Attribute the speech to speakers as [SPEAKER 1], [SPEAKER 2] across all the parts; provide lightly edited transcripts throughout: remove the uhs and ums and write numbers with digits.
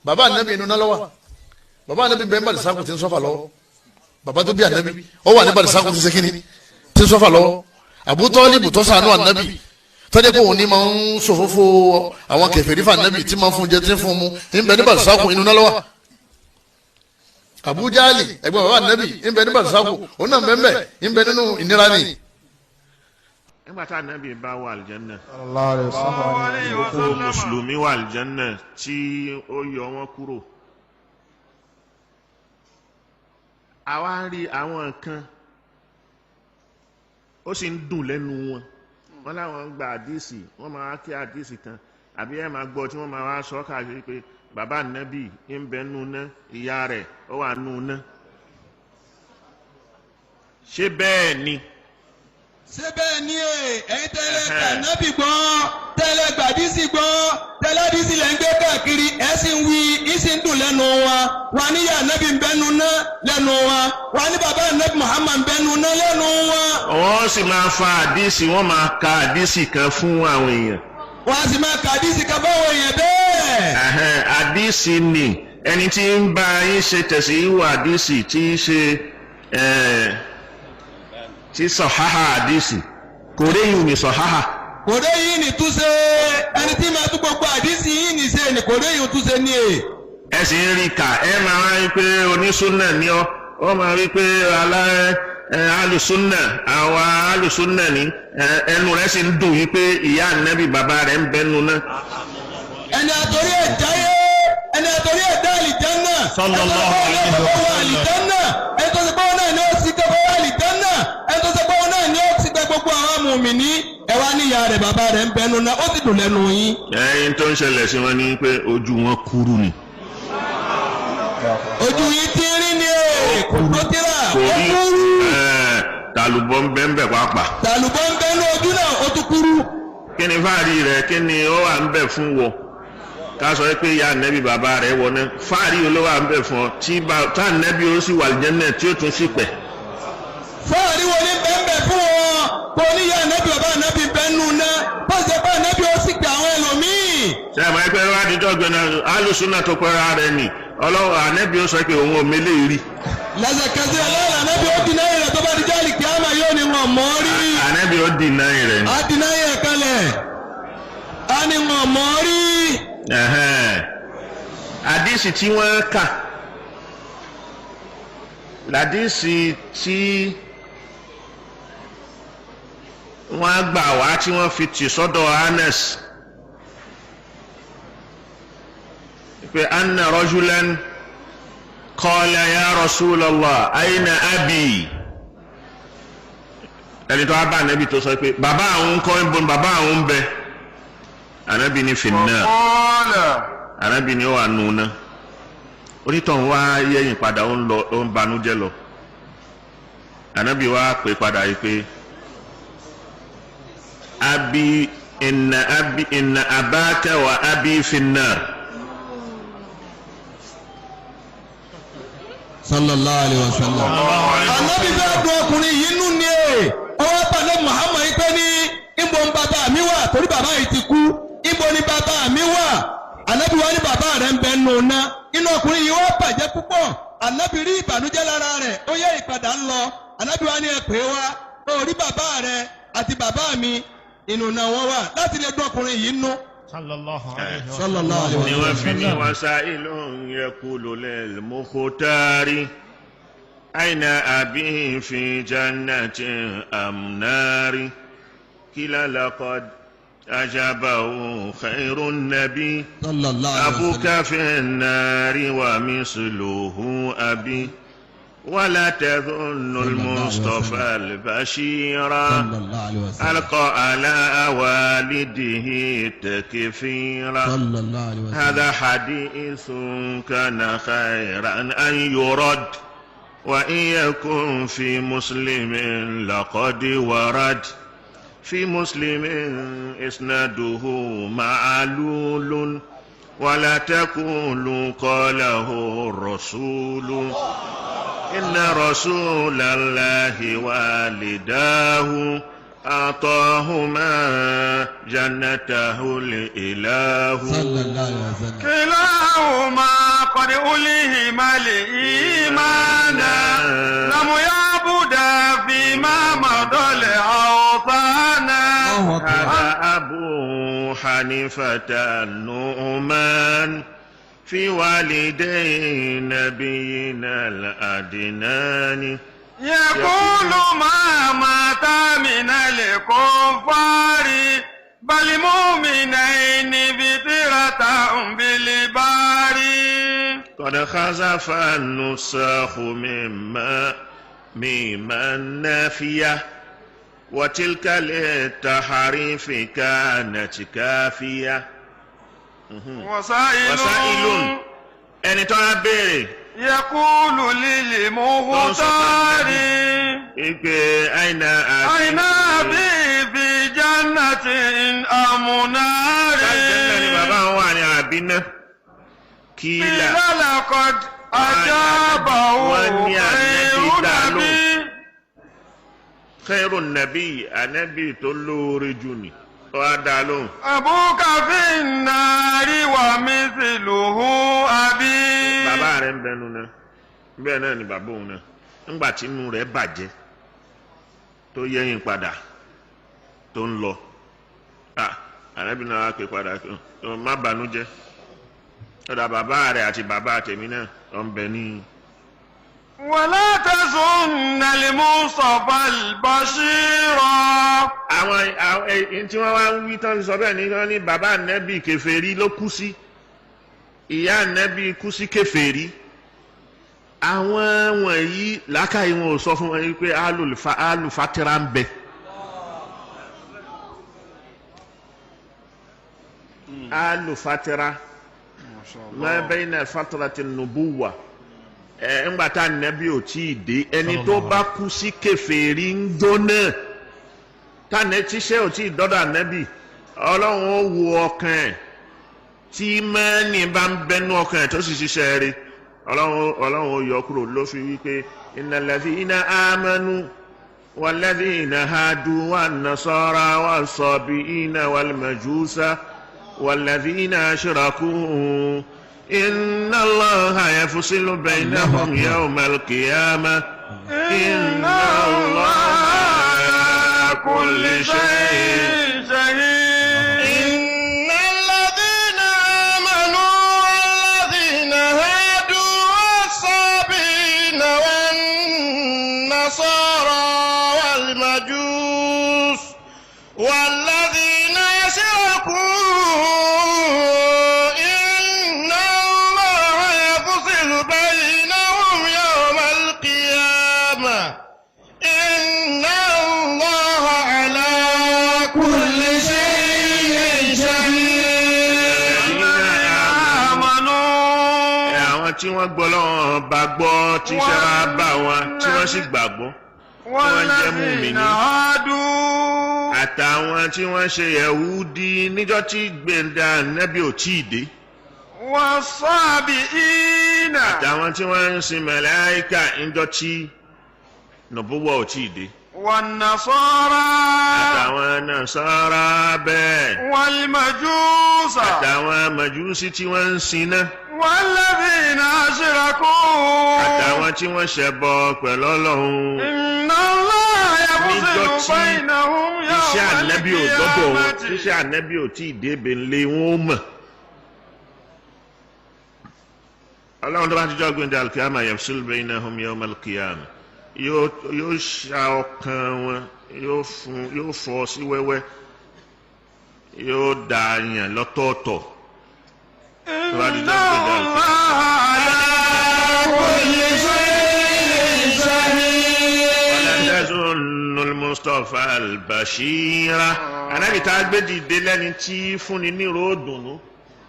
[SPEAKER 1] bàbá ànábì inú náà lọ́wọ́ bàbá ànábì bẹ́ẹ̀ bá dìsákù tí ń sọ́fà lọ́wọ́ bàbá tó bí ànábì ó wà ní bá dìsákù tí ń sekínì tí ń sọ́fà lọ́wọ́ Abu Tọ́líbù tó ṣàánú ànábì tọ́jú pé òun ní máa ń sòfófó àwọn kèfèrí fún ànábì tí máa ń fún jẹ tí ń fún mu ń bẹ ní bá dìsákù inú náà lọ́wọ́ Abu Jahli ẹgbẹ́ bàbá ànábì ń bẹ ní bá dìsákù òun náà bẹ́ẹ̀ ń bẹ nínú ìnira ni.
[SPEAKER 2] nígbà tá ànábì bá wà àlùjánnà
[SPEAKER 3] sallallahu
[SPEAKER 2] gbogbo mùsùlùmí wà àlùjánnà tí ó yọ wọn kúrò àwa ń rí àwọn nǹkan ó sì ń dùn lẹ́nu wọn wọn láwọn ń gba àdísì wọn máa kí àdísì kan àbí ẹ máa gbọ́ tí wọ́n máa wá sọ káàkiri pé bàbá ànábì ń bẹ nù ná ìyá rẹ̀ ó wà nù ná ṣé bẹ́ẹ̀ ni.
[SPEAKER 4] ṣé bẹ́ẹ̀ ni ẹ̀yin tẹ́lẹ̀ kànábì gbọ́ tẹ́lẹ̀ gbàdísì gbọ́ tẹ́lẹ̀ dísì lẹ́ ń gbé káàkiri ẹ̀ sì ń wí ẹ̀ sì ń dùn lẹ́nu wa wà ní ìyá ànábì ń bẹ́nu ná lẹ́nu wa wà ní bàbá ànábì Muhammad ń bẹ́nu ná lẹ́nu wa.
[SPEAKER 2] wọ́n sì máa fa àdísì wọ́n máa ka àdísì kan fún àwọn èèyàn.
[SPEAKER 4] wọ́n á sì máa ka àdísì kan fáwọn èèyàn bẹ́ẹ̀.
[SPEAKER 2] àdísì ni ẹni tí ń bá yín ṣe tẹ̀sí ìwà àdísì tí í ṣe tí sọ̀háhà àdísì kò rí yìí ní sọ̀háhà.
[SPEAKER 4] kò rí yìí ní túnṣe ẹni tí máa tún gbogbo àdísì yìí ní ṣe ni kò rí yìí túnṣe ní è.
[SPEAKER 2] ẹ sì ń rí kà ẹ máa rí pé onísúnà ni ọ máa rí pé alùsúnà àwa alùsúnà ni ẹnu rẹ̀ sì ń dùn yìí pé ìyá ànábì bàbá rẹ̀ ń bẹnu náà.
[SPEAKER 4] ẹni àtòrí ẹ̀ jáyé ẹni àtòrí ẹ̀ dá àlìjánná.
[SPEAKER 2] sallallahu alaihi wasallam.
[SPEAKER 4] ẹni tó ṣe pé wọn náà ni ó sì gbẹ fọwọ́ àlìjánná ẹni tó ṣe pé wọn náà ni ó sì gbẹ gbogbo àwọn mùmínì ẹ wá ní ìyá rẹ̀ bàbá rẹ̀ ń bẹnu náà ó sì dùn lẹ́nu yín.
[SPEAKER 2] ẹyin tó ń ṣẹlẹ̀ sí wọn ni pé ojú wọn kúrú ni.
[SPEAKER 4] ojú yìí ti rí ni kò tó tíra ó kúrú.
[SPEAKER 2] tàlùbọ̀ ń bẹ́ ń bẹ̀ pàápàá.
[SPEAKER 4] tàlùbọ̀ ń bẹ́ ní ojú náà ó tún kúrú.
[SPEAKER 2] kí ni fáàrí rẹ̀ kí ni ó wà ń bẹ̀ fún wọ ká sọ pé ìyá ànábì bàbá rẹ̀ wọ náà fáàrí olówó à ń bẹ̀ fún ọ tá ànábì ó sì wà àlùjánnà tí ó tún sì pẹ̀.
[SPEAKER 4] fáàrí wo ni bẹ́ẹ̀ fún wọn kò ní ìyá ànábì bàbá ànábì bẹ́ẹ̀ nù náà bó ṣe pé ànábì ó sì pè àwọn ẹlòmíì.
[SPEAKER 2] ṣé àmọ́ ẹgbẹ́ wa dídọ́ gbẹ̀nà alùsùnà tó pẹ́ra rẹ̀ nì ọlọ́wọ́ ànábì ó sọ pé òun ò mélé rí.
[SPEAKER 4] lẹ́sẹ̀kẹsẹ̀ ọlọ́run ànábì ó dínà rẹ̀ tó bá di jáàlì kíámà yóò ní wọn mọ́ rí.
[SPEAKER 2] ànábì ó dínà rẹ̀ ni.
[SPEAKER 4] á dínà rẹ̀ kalẹ̀ á ní wọn mọ́ rí.
[SPEAKER 2] àdísì tí wọ́n kà làdísì tí wọ́n gbà wá tí wọ́n fi tì sọ́dọ̀ Anas pé anna rajulan qala ya Rasulallah ayna abi ẹni tó wá bá ànábì tó sọ pé bàbá àwọn kọ́ ń bọ̀ bàbá àwọn ń bẹ ànábì ní finna ànábì ní ó wà nù náà onítọ̀hún wá yẹ̀yìn padà ó ń banújẹ́ lọ ànábì wá pè padà yìí pé abi inna abaka wa abi finnar.
[SPEAKER 4] sallallahu alaihi wasallam. ànábì fẹ́ dùn ọkùnrin yìí nù ní ẹ̀ ọwọ́ pàdé Muhammad yìí pé ní ìbò ń bàbá mi wà torí bàbá yìí ti kú ìbò ni bàbá mi wà ànábì wá ní bàbá rẹ̀ ń bẹ nù ná inú ọkùnrin yìí wọ́n bàjẹ́ púpọ̀ ànábì rí ìbànújẹ́ lára rẹ̀ ó yẹ ìpadà ń lọ ànábì wá ní ẹ pè wá ó rí bàbá rẹ̀ àti bàbá mi inú náà wọ́n wà láti lè dún ọkùnrin yìí nù.
[SPEAKER 3] sallallahu alaihi
[SPEAKER 2] wasallam. ni wọ́n fi ní wasailun yaqulu lil mukhtari aina abi fi jannatin am nari kila laqad ajabahu khairun nabi abuka fi nari wa misluhu abi ولا تظن المصطفى البشيرا ألقى على والده تكفيرا هذا حديث كان خيرا أن يرد وإن يكن في مسلم لقد ورد في مسلم إسناده معلول ولا تقولوا قاله الرسول إن رسول الله والداه أعطاهما جنته الإله كلاهما
[SPEAKER 5] ولأولهم الإيمان لم يعبدا فيما مضى الأوثان
[SPEAKER 2] هذا أبو حنيفة النعمان في والدي نبينا الأدنان
[SPEAKER 5] يقول ما مات من الكفار بل مؤمنين بطرة بالبار
[SPEAKER 2] قد خزف النساخ مما نافية وتلك للتحريف كانت كافية وسائل ẹni tó á béèrè.
[SPEAKER 5] يقول للمختار
[SPEAKER 2] ìpè àìnà
[SPEAKER 5] àbí في جنة أم نار.
[SPEAKER 2] kájẹ́ńdà ni bàbá wọn wà ní àbínà. kílà
[SPEAKER 5] لقد أجابه
[SPEAKER 2] خير النبي ànábì tó lóore jù ni. wá dá lóhùn.
[SPEAKER 5] أبوك في النار ومثله أبي.
[SPEAKER 2] bàbá rẹ̀ ń bẹnu náà bẹ́ẹ̀ náà ni bàbá òun náà ńgbà tí inú rẹ̀ bàjẹ́ tó yẹ̀yìn padà tó ń lọ ànábì náà wá pè padà má bànújẹ́ ọ̀dà bàbá rẹ̀ àti bàbá tèmi náà ọ̀ ń bẹ ní.
[SPEAKER 5] ولا تظن المصطفى البشير.
[SPEAKER 2] àwọn tí wọ́n wá ń wí tán sọ bẹ́ẹ̀ ni wọ́n ní bàbá ànábì kèfèrí ló kú sí ìyá ànábì kú sí kèfèrí. àwọn wọ̀nyí làákàyè wọn ò sọ fún wọn pé alùfàtìrà ń bẹ. alùfàtìrà ma bayna fatrati nubuwa ńgbà tá ànábì ò tí ì dé ẹni tó bá kú sí kèfèrí ń jóná tánẹ tíṣẹ́ ò tí ì dọ́dọ̀ ànábì ọlọ́run ó wo ọkàn ẹ̀ tí mẹ́ni bá ń bẹnu ọkàn ẹ̀ tó sì ṣiṣẹ́ rí ọlọ́run ó yọ kúrò ló fi wípé innal ladhina amanu wal ladhina hadu wan nasara was sabiina wal majusa wal ladhina ashraku inna Allaha yafsilu baynahum yawmal qiyamah inna Allaha كل شيء شهيد.
[SPEAKER 5] إن الذين آمنوا والذين هادوا والصابين والنصارى والمجوس والذين أشركوا إن الله يفصل بينهم يوم القيامة إن الله على كل شيء شهيد.
[SPEAKER 2] àwọn tí wọ́n gbọ́ lọ́wọ́ bá gbọ́ tí iṣẹ́ wa bá wọn tí wọ́n sì gbàgbọ́ tí wọ́n jẹ́ mùmínì àtàwọn tí wọ́n ṣe Yẹhudi níjọ́ tí gbẹ̀ndà nẹ́bí ò tí ì dé.
[SPEAKER 5] والصابئين
[SPEAKER 2] àtàwọn tí wọ́n ń sin màláíkà níjọ́ tí nùbúwọ̀ ò tí ì dé.
[SPEAKER 5] والنصارى
[SPEAKER 2] àtàwọn Nasara bẹ́ẹ̀.
[SPEAKER 5] والمجوس
[SPEAKER 2] àtàwọn Màjúsí tí wọ́n ń sin náà.
[SPEAKER 5] والذين أشركوا
[SPEAKER 2] àtàwọn tí wọ́n ṣẹbọ pẹ̀lú Ọlọ́run.
[SPEAKER 5] إن الله يفصل بينهم يوم
[SPEAKER 2] iṣẹ́ ànábì ò dọ́dọ̀ wọn
[SPEAKER 5] القيامة.
[SPEAKER 2] iṣẹ́ ànábì ò tí ì débè ńlẹ̀ wọn ó mọ̀. Ọlọ́run tó bá ti jọ́ gbẹ̀ndẹ̀ al-qiyamah yafsil baynahum yawm al-qiyamah yóò ṣa ọkàn wọn yóò fọ́ sí wẹ́wẹ́ yóò dà yàn lọ́tọ̀ọ̀tọ̀.
[SPEAKER 5] إن الله على كل شيء شهيد.
[SPEAKER 2] ولا تظن المصطفى البشيرة ànábì tá a gbé dìde lẹ́ni tí fúnni ní ròdùnú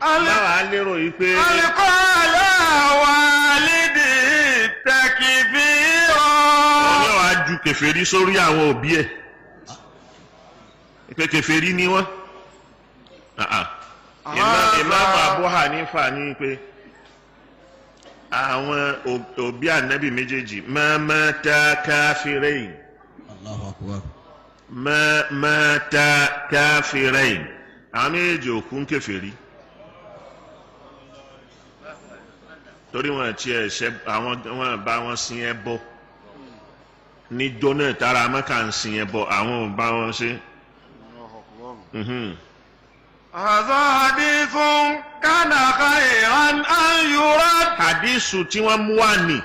[SPEAKER 2] báwa lérò yìí pé.
[SPEAKER 5] القال والدي تكبيرا.
[SPEAKER 2] wọ́n yóò wá ju kèfèrí sórí àwọn òbí ẹ̀ pé kèfèrí ni wọ́n. Imam Abu Hanifa ní pé àwọn òbí ànábì méjèèjì mata kafirain
[SPEAKER 4] Allahu Akbar.
[SPEAKER 2] mata kafirain àwọn méjèèjì òkú ń kèfèrí. torí wọn ti ẹ̀ṣẹ̀ wọn bá wọn sin ẹbọ níjọ́ náà tára Mẹ́kà ń sin ẹbọ àwọn ò bá wọn ṣe.
[SPEAKER 5] هذا حديث كان خيرا أن يرد.
[SPEAKER 2] Hadisu tí wọ́n mú wá ní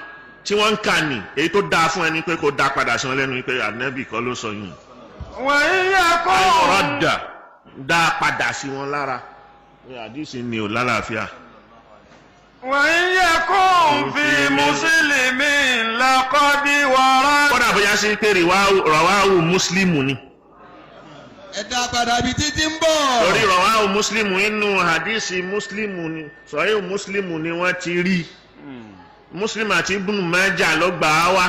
[SPEAKER 2] tí wọ́n ń kà ní èyí tó dáa fún ẹni pé kó dá padà sí wọn lẹ́nu pé Ànábì kọ́ ló sọ yìí.
[SPEAKER 5] وإن يكن
[SPEAKER 2] ayọ̀rọ̀dà dá padà sí wọn lára hadisi ni ò lálàáfíà.
[SPEAKER 5] وإن يكن في مسلم لقد ورد.
[SPEAKER 2] kódà bóyá sí pé rọ̀wáwù Muslimu ni.
[SPEAKER 4] ẹ dá padà bí títí ń bọ̀.
[SPEAKER 2] torí rọ̀wáwù Muslimu inú hadisi Muslimu ni sọ̀rọ̀ Muslimu ni wọ́n ti rí. Muslim àti Ibn Majah ló gbà á wá.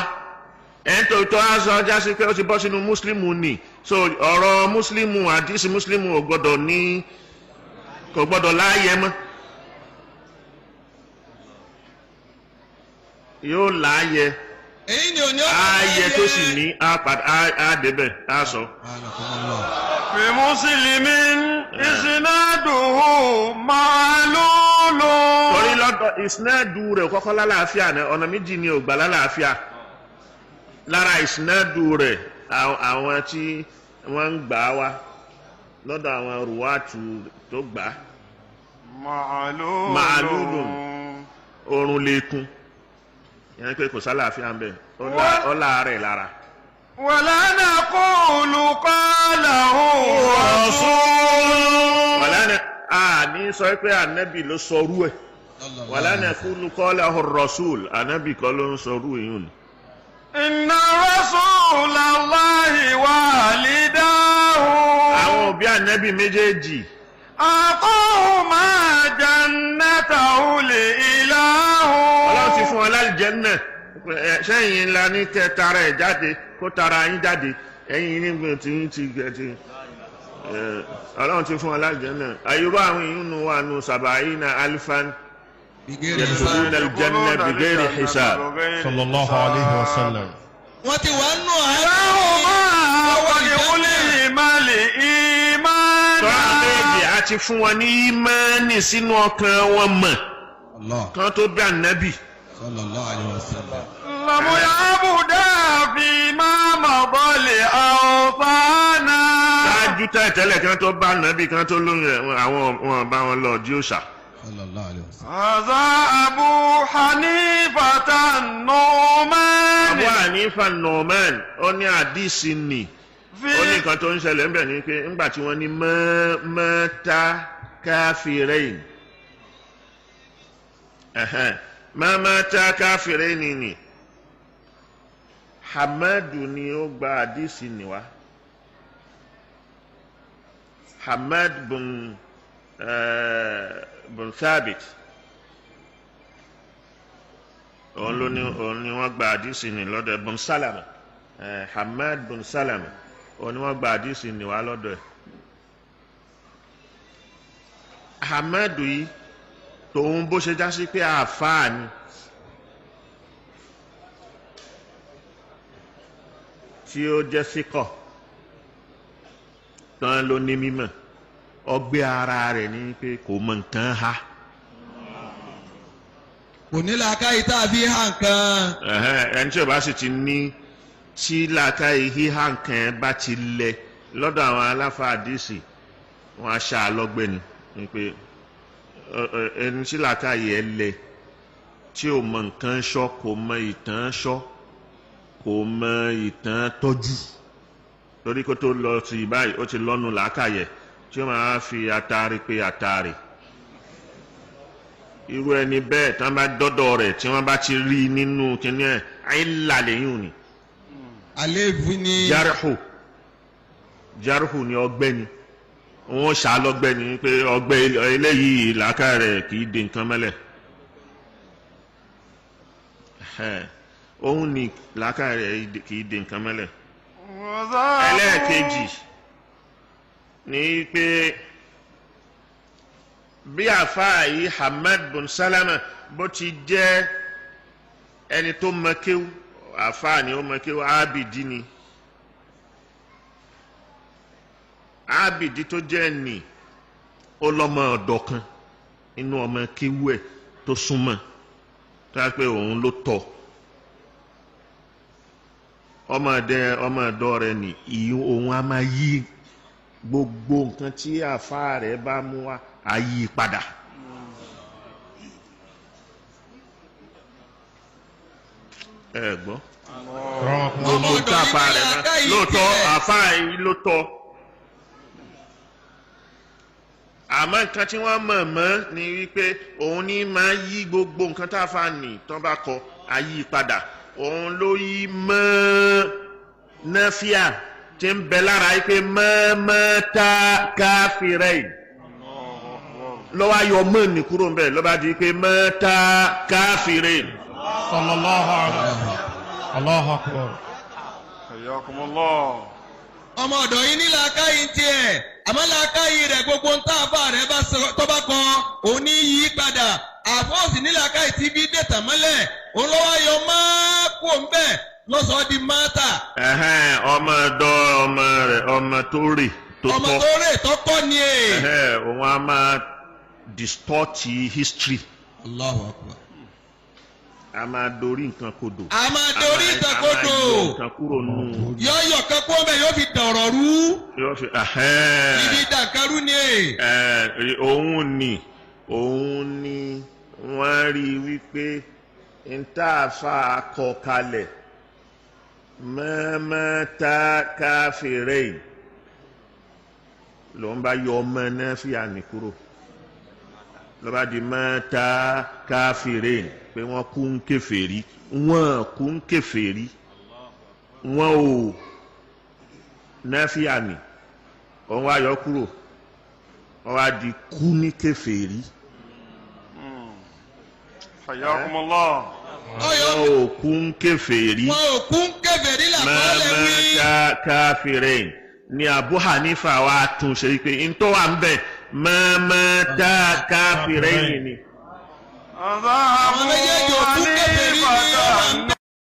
[SPEAKER 2] ẹni tó aṣọ ọjà sí pé ó ti bọ́ sínú Muslimu ni so ọ̀rọ̀ Muslimu hadisi Muslimu kò gbọ́dọ̀ láàyè mọ́. yóò láàyè
[SPEAKER 4] èyí ni òní ọ̀pọ̀
[SPEAKER 2] ààyè tó sì ní á débẹ̀ á sọ.
[SPEAKER 5] في مسلم إسناده معلول.
[SPEAKER 2] torí lọ́dọ̀ ìsinádù rẹ̀ kọ́kọ́ lálàáfíà náà ọ̀nà méjì ni ò gbà lálàáfíà lára ìsinádù rẹ̀ àwọn tí wọ́n ń gbà wá lọ́dọ̀ àwọn rùwátù tó gbà màálùlù orun lékún yẹn pé kò sálàáfíà ń bẹ̀ ọlá rẹ̀ lára.
[SPEAKER 5] ولا نقول قاله رسول.
[SPEAKER 2] wàlánà ní sọ pé ànábì ló sọrú ẹ̀ wàlánà kúlù qalahu rasul ànábì kọ́ ló ń sọrú èyí ni.
[SPEAKER 5] إن رسول الله والداه.
[SPEAKER 2] àwọn òbí ànábì méjèèjì.
[SPEAKER 5] أعطاهما جنته الإله.
[SPEAKER 2] ọlọ́run ti fún wọn lálùjánnà sẹ́yìn ńlá ní kẹ́ tara ẹ̀ jáde kó tara yín jáde ẹ̀yìn nígbà tí yín ti gẹ̀ẹ́tì ọlọ́run ti fún wọn lálùjánnà àyùbá àwọn èèyàn nù wà nù sàbàáyínà alifan yadkhuluna aljanna bighairi hisab.
[SPEAKER 3] sallallahu alayhi wa sallam.
[SPEAKER 4] wọ́n ti wà nù
[SPEAKER 5] لهما ولأوليهما الإيمان.
[SPEAKER 2] tọ́lá méjì á ti fún wọn ní ìmánì sínú ọkàn wọn mọ̀ kan tó bí ànábì.
[SPEAKER 4] sallallahu alaihi wasallam.
[SPEAKER 5] لم يعبدا فيما مضى لأوطانا.
[SPEAKER 2] ṣáájú tẹ́lẹ̀ kan tó bá ànábì kan tó lóyún àwọn wọn bá wọn lọ jí òòṣà.
[SPEAKER 4] sallallahu alaihi wasallam.
[SPEAKER 5] هذا أبو حنيفة النعمان.
[SPEAKER 2] Abu Hanifa Nu'man ó ní àdìsí ni ó ní nǹkan tó ń ṣẹlẹ̀ ńbẹ̀ ni pé ńgbà tí wọ́n ní mọ́ta káfíìrẹ́yìn mọ́ta káfíìrẹ́yìn ni Hamadu ni ó gba àdìsí ni wá Hamad bun Thabit òun ni wọ́n gba àdìsí ni lọ́dọ̀ bun Salama Hamad bun Salama òun ni wọ́n gba àdìsí ni wá lọ́dọ̀ ẹ̀. Hamadu yìí tòun bó ṣe já sí pé àáfàá ni tí ó jẹ́ síkọ̀ tán ló ní mímọ̀ ọgbẹ́ ara rẹ̀ ní pé kò mọ nǹkan ha.
[SPEAKER 4] kò ní làákàyè tá a fi hàn kan.
[SPEAKER 2] ẹni tí o bá sì ti ní tí làákàyè híhà nǹkan bá ti lẹ lọ́dọ̀ àwọn aláfa àdìsí wọn á ṣá lọ́gbẹ́ ni pé ẹni tí làákàyè ẹ lẹ tí o mọ nǹkan ṣọ́ kò mọ ìtàn ṣọ́ kò mọ ìtàn tọ́jú torí kó tó lọ sí báyìí ó ti lọ́nu làákàyè tí ó máa fi àtàrí pé àtàrí irú ẹni bẹ́ẹ̀ tí wọ́n bá dọ́dọ̀ rẹ̀ tí wọ́n bá ti rí nínú kíní ẹ̀ àìlà lẹ́yìn òní.
[SPEAKER 4] àléébù ni.
[SPEAKER 2] jaruhu ni ọgbẹ́ ni wọ́n ṣá lọ́gbẹ́ ni pé ọgbẹ́ eléyìí làákà rẹ̀ kì í de nǹkan mẹ́lẹ̀ òun ni làákà rẹ̀ kì í de nǹkan mẹ́lẹ̀. ẹlẹ́ẹ̀kejì ni pé bí àfáà yìí Hamad bin Salama bó ti jẹ́ ẹni tó mọ kéwú àfáà ni ó mọ kéwú ábìdí ni ábìdí tó jẹ́ ni ó lọ́mọ ọ̀dọ̀ kan inú ọmọ kéwú ẹ̀ tó súnmọ́ tó yẹ pé òun ló tọ́ ọmọ ọ̀dọ̀ rẹ̀ ní òun á máa yí gbogbo nǹkan tí àfáà rẹ̀ bá mú wá á yí padà. ẹ gbọ́ gbogbo tí àfáà rẹ̀ bá lóòótọ́ àfáà yìí ló tọ́ àmọ́ nǹkan tí wọ́n mọ̀ mọ́ ni wípé òun ní máa yí gbogbo nǹkan tá a fà ní tán bá kọ ayí padà òun ló yí mọ́ náfíà tí ń bẹ lára wípé mọ́mọ́ta káfírẹ́ lọ́wọ́ ayọ̀ mọ́ ní kúrò ń bẹ̀ lọ́ba di wípé mọ́ta káfírẹ́.
[SPEAKER 3] sallallahu alaihi Allahu akbar.
[SPEAKER 5] Hayyakumullah.
[SPEAKER 4] ọmọ ọ̀dọ̀ yìí ní làákàyè tiẹ̀ àmọ́ làákàyè rẹ̀ gbogbo ń tá àbá rẹ̀ tó bá kọ òun ní yí padà àfọ́ọ̀sì ní làákàyè tí bí dètà mọ́lẹ̀ òun lọ́wọ́ ayọ̀ máa kú òun bẹ́ẹ̀ lọ́sọ̀ọ́ di máta.
[SPEAKER 2] ọmọ ọ̀dọ̀ ọmọ rẹ̀ ọmọ tó rè tó tọ́
[SPEAKER 4] ọmọ tó rè tó tọ́ ni e.
[SPEAKER 2] òun á máa distort history.
[SPEAKER 4] Allahu akbar.
[SPEAKER 2] a máa dorí nǹkan kodò.
[SPEAKER 4] a máa dorí nǹkan kodò.
[SPEAKER 2] a máa yọ nǹkan kúrò nù.
[SPEAKER 4] yọ kan kó bẹ́ẹ̀ yóò fi dọ̀rọ̀ rú.
[SPEAKER 2] yóò fi
[SPEAKER 4] ibi dàkárú ni e.
[SPEAKER 2] òun ni wọ́n rí wípé ntàfà kọ kalẹ̀ mọ́mọ́ta káfírẹ́ ló ń bá yọ ọmọ náà fi àní kúrò ló bá di mọ́ta káfírẹ́ pé wọ́n kú ń kèfèrí wọ́n kú ń kèfèrí wọ́n ò náà fi àní òun wá yọ kúrò wọ́n wá di kú ní kèfèrí.
[SPEAKER 5] Hayyakumullah.
[SPEAKER 2] wọ́n ò kú ń kèfèrí.
[SPEAKER 4] wọ́n ò kú ń kèfèrí làkọ́lẹ̀ wí.
[SPEAKER 2] mọ́mọ́ta káfírẹ́ ni Abu Hanifa wa tún ṣe pé ntọ́ wà ń bẹ̀ mọ́mọ́ta káfírẹ́ ni.
[SPEAKER 4] àwọn méjèèjì ò kú kèfèrí ní ọ̀rọ̀ ń bẹ̀.